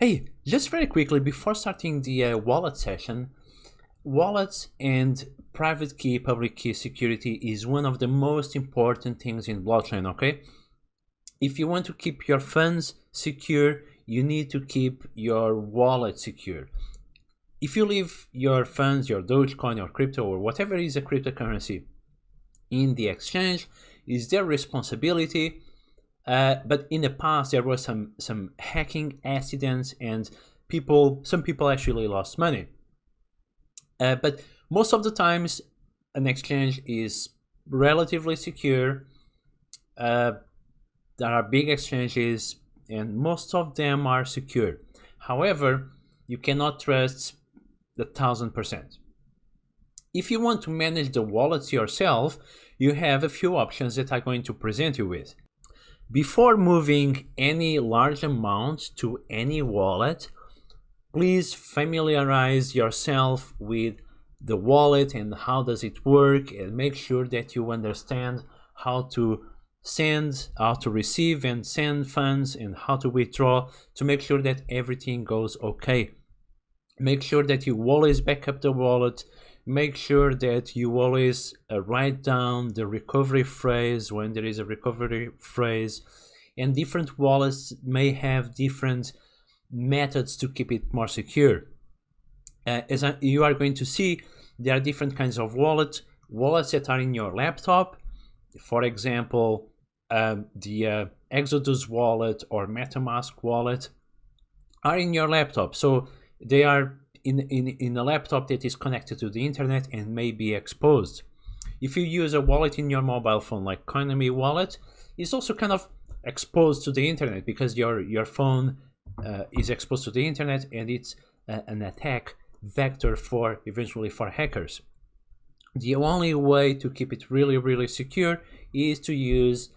Hey, just very quickly before starting the wallet session, wallets and private key, public key security is one of the most important things in blockchain, okay? If you want to keep your funds secure, you need to keep your wallet secure. If you leave your funds, your Dogecoin or crypto or whatever is a cryptocurrency in the exchange, is their responsibility. But in the past, there was some hacking accidents, and some people actually lost money. But most of the times, an exchange is relatively secure. There are big exchanges, and most of them are secure. However, you cannot trust 1,000%. If you want to manage the wallets yourself, you have a few options that I'm going to present you with. Before moving any large amount to any wallet, please familiarize yourself with the wallet and how does it work, and make sure that you understand how to receive and send funds, and how to withdraw, to make sure that everything goes okay. Make sure that you always back up the wallet. Make sure that you always write down the recovery phrase when there is a recovery phrase, and different wallets may have different methods to keep it more secure. You are going to see, there are different kinds of wallets that are in your laptop. For example, the Exodus wallet or MetaMask wallet are in your laptop, so they are in a laptop that is connected to the internet and may be exposed. If you use a wallet in your mobile phone, like Coinomi wallet, it's also kind of exposed to the internet, because your phone is exposed to the internet, and it's an attack vector eventually for hackers. The only way to keep it really secure is to use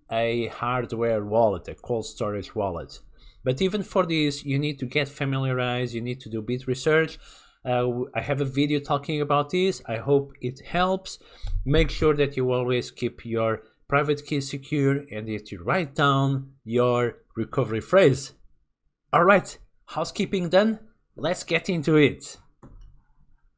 a hardware wallet, a cold storage wallet. But even for this, you need to get familiarized, you need to do a bit research. I have a video talking about this. I hope it helps. Make sure that you always keep your private key secure, and that you write down your recovery phrase. All right, housekeeping done. Let's get into it.